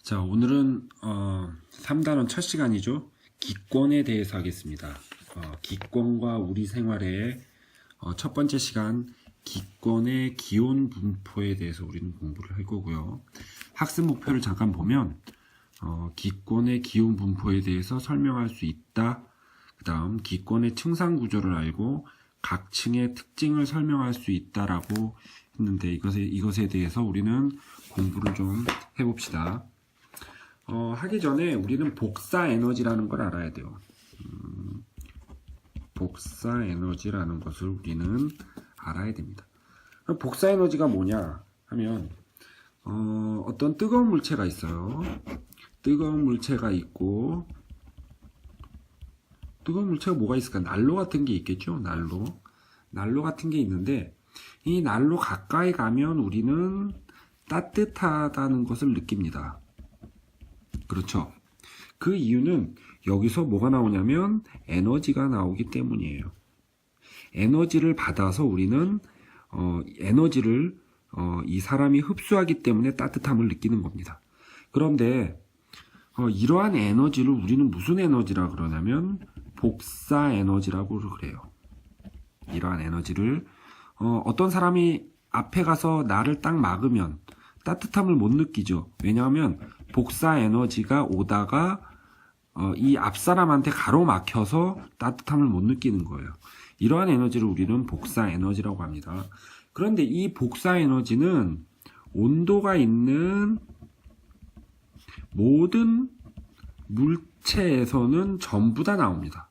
자, 오늘은 3단원 첫 시간이죠. 기권에 대해서 하겠습니다. 기권과 우리 생활의 첫 번째 시간, 기권의 기온 분포에 대해서 우리는 공부를 할 거고요. 학습 목표를 잠깐 보면 기권의 기온 분포에 대해서 설명할 수 있다. 그 다음 기권의 층상 구조를 알고 각 층의 특징을 설명할 수 있다라고 했는데 이것에 대해서 우리는 공부를 좀 해봅시다. 하기 전에 우리는 복사 에너지라는 걸 알아야 돼요. 복사 에너지라는 것을 우리는 알아야 됩니다. 복사 에너지가 뭐냐 하면 어떤 뜨거운 물체가 있어요. 뜨거운 물체가 있고, 뜨거운 물체가 뭐가 있을까? 난로 같은 게 있겠죠. 난로 같은 게 있는데, 이 난로 가까이 가면 우리는 따뜻하다는 것을 느낍니다. 그렇죠. 그 이유는 여기서 뭐가 나오냐면 에너지가 나오기 때문이에요. 에너지를 받아서 우리는 에너지를 이 사람이 흡수하기 때문에 따뜻함을 느끼는 겁니다. 그런데 이러한 에너지를 우리는 무슨 에너지라 그러냐면 복사 에너지라고 그래요. 이러한 에너지를 어떤 사람이 앞에 가서 나를 딱 막으면 따뜻함을 못 느끼죠. 왜냐하면 복사 에너지가 오다가 이 앞사람한테 가로막혀서 따뜻함을 못 느끼는 거예요. 이러한 에너지를 우리는 복사 에너지라고 합니다. 그런데 이 복사 에너지는 온도가 있는 모든 물체에서는 전부 다 나옵니다.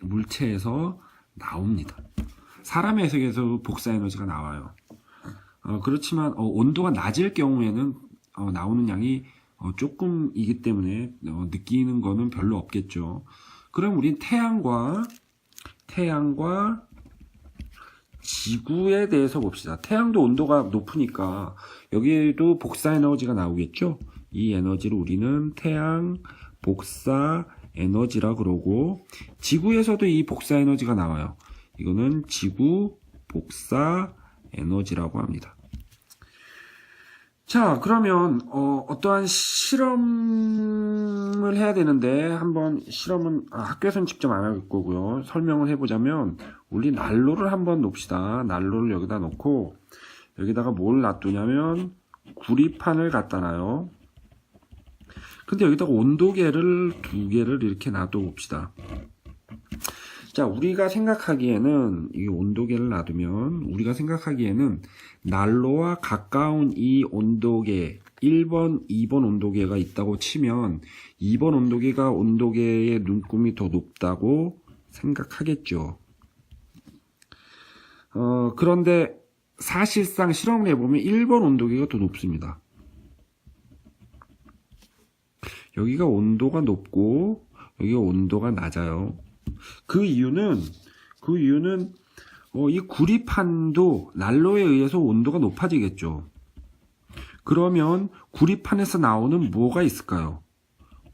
물체에서 나옵니다. 사람의 세계에서 복사 에너지가 나와요. 그렇지만 온도가 낮을 경우에는 나오는 양이 조금이기 때문에 느끼는 거는 별로 없겠죠. 그럼 우린 태양과 지구에 대해서 봅시다. 태양도 온도가 높으니까 여기에도 복사 에너지가 나오겠죠. 이 에너지를 우리는 태양 복사 에너지라 그러고, 지구에서도 이 복사 에너지가 나와요. 이거는 지구 복사 에너지라고 합니다. 자, 그러면 어떠한 실험을 해야 되는데, 한번 실험은 학교에서는 직접 안 할 거고요. 설명을 해보자면 우리 난로를 한번 놓읍시다. 난로를 여기다 놓고 여기다가 뭘 놔두냐면 구리판을 갖다 놔요. 근데 여기다가 온도계를 2개를 이렇게 놔둬 봅시다. 자, 우리가 생각하기에는 이 온도계를 놔두면 우리가 생각하기에는 난로와 가까운 이 온도계 1번, 2번 온도계가 있다고 치면 2번 온도계가 온도계의 눈금이 더 높다고 생각하겠죠. 그런데 사실상 실험을 해보면 1번 온도계가 더 높습니다. 여기가 온도가 높고 여기가 온도가 낮아요. 그 이유는 이 구리판도 난로에 의해서 온도가 높아지겠죠. 그러면 구리판에서 나오는 뭐가 있을까요?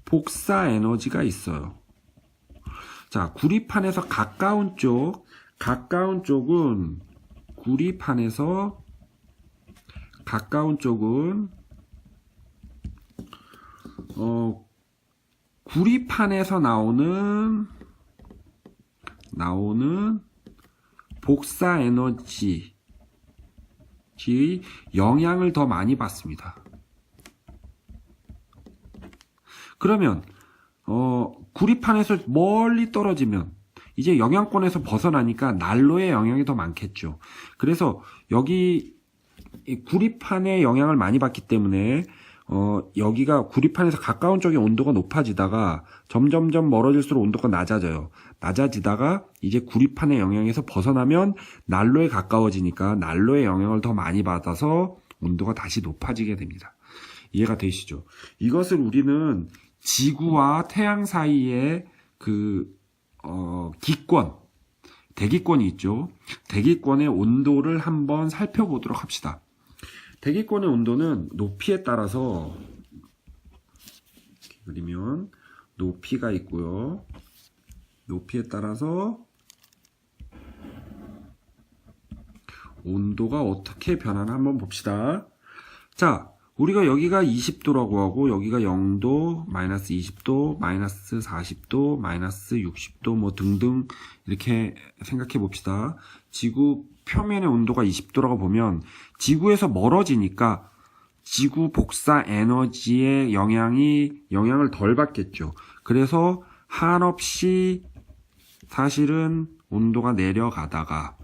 복사 에너지가 있어요. 자, 구리판에서 가까운 쪽은 구리판에서 가까운 쪽은 구리판에서 나오는 복사 에너지의 영향을 더 많이 받습니다. 그러면 구리판에서 멀리 떨어지면 이제 영향권에서 벗어나니까 난로의 영향이 더 많겠죠. 그래서 여기 구리판의 영향을 많이 받기 때문에 여기가 구리판에서 가까운 쪽의 온도가 높아지다가 점점점 멀어질수록 온도가 낮아져요. 낮아지다가 이제 구리판의 영향에서 벗어나면 난로에 가까워지니까 난로의 영향을 더 많이 받아서 온도가 다시 높아지게 됩니다. 이해가 되시죠? 이것을 우리는 지구와 태양 사이에 대기권이 있죠. 대기권의 온도를 한번 살펴보도록 합시다. 대기권의 온도는 높이에 따라서 이렇게 그리면 높이가 있고요. 높이에 따라서 온도가 어떻게 변하나 한번 봅시다. 자, 우리가 여기가 20도라고 하고 여기가 0도, 마이너스 20도, 마이너스 40도, 마이너스 60도 뭐 등등 이렇게 생각해 봅시다. 지구 표면의 온도가 20도라고 보면 지구에서 멀어지니까 지구 복사 에너지의 영향을 덜 받겠죠. 그래서 한없이 사실은 온도가 내려가다가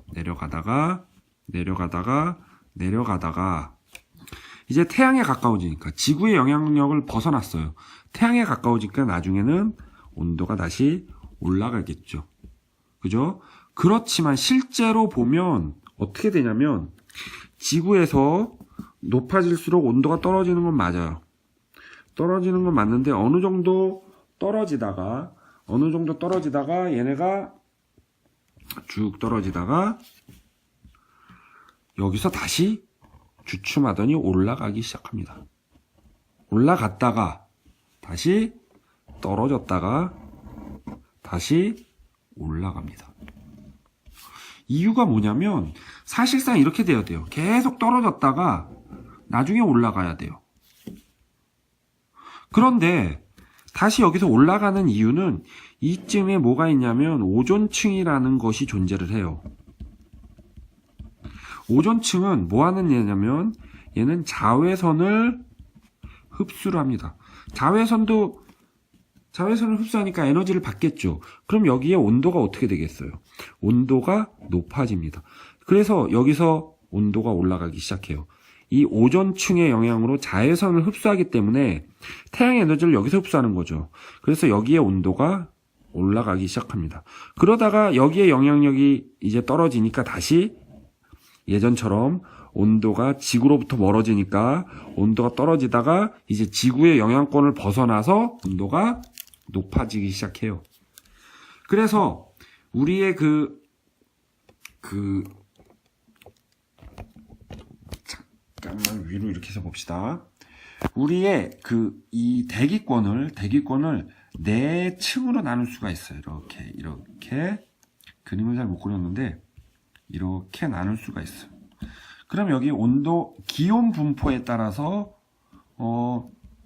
이제 태양에 가까워지니까 지구의 영향력을 벗어났어요. 태양에 가까워지니까 나중에는 온도가 다시 올라가겠죠. 그죠? 그렇지만 실제로 보면 어떻게 되냐면 지구에서 높아질수록 온도가 떨어지는 건 맞아요. 떨어지는 건 맞는데 어느 정도 떨어지다가 얘네가 쭉 떨어지다가 여기서 다시 주춤하더니 올라가기 시작합니다. 올라갔다가 다시 떨어졌다가 다시 올라갑니다. 이유가 뭐냐면 사실상 이렇게 돼야 돼요. 계속 떨어졌다가 나중에 올라가야 돼요. 그런데 다시 여기서 올라가는 이유는 이쯤에 뭐가 있냐면 오존층이라는 것이 존재를 해요. 오존층은 뭐 하는 얘냐면 얘는 자외선을 흡수를 합니다. 자외선을 흡수하니까 에너지를 받겠죠. 그럼 여기에 온도가 어떻게 되겠어요? 온도가 높아집니다. 그래서 여기서 온도가 올라가기 시작해요. 이 오존층의 영향으로 자외선을 흡수하기 때문에 태양 에너지를 여기서 흡수하는 거죠. 그래서 여기에 온도가 올라가기 시작합니다. 그러다가 여기에 영향력이 이제 떨어지니까 다시 예전처럼 온도가 지구로부터 멀어지니까 온도가 떨어지다가 이제 지구의 영향권을 벗어나서 온도가 높아지기 시작해요. 그래서 우리의 잠깐만 위로 이렇게 해서 봅시다. 우리의 이 대기권을 네 층으로 나눌 수가 있어요. 이렇게 그림을 잘 못 그렸는데 이렇게 나눌 수가 있어요. 그럼 여기 온도, 기온 분포에 따라서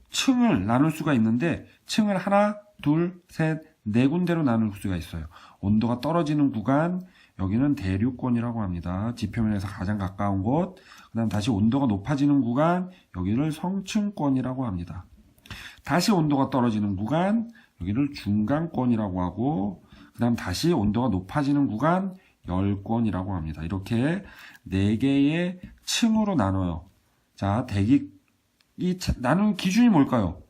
층을 나눌 수가 있는데 층을 하나, 둘, 셋, 네 군데로 나눌 수가 있어요. 온도가 떨어지는 구간, 여기는 대륙권이라고 합니다. 지표면에서 가장 가까운 곳. 그 다음 다시 온도가 높아지는 구간, 여기를 성층권이라고 합니다. 다시 온도가 떨어지는 구간, 여기를 중간권이라고 하고, 그 다음 다시 온도가 높아지는 구간, 열권이라고 합니다. 이렇게 네 개의 층으로 나눠요. 자, 나누는 기준이 뭘까요?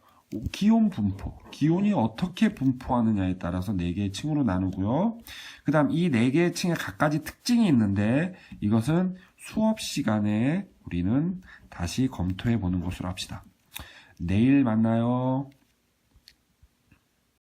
기온 분포. 기온이 어떻게 분포하느냐에 따라서 네 개의 층으로 나누고요. 그 다음 이 네 개의 층에 각가지 특징이 있는데 이것은 수업 시간에 우리는 다시 검토해 보는 것으로 합시다. 내일 만나요.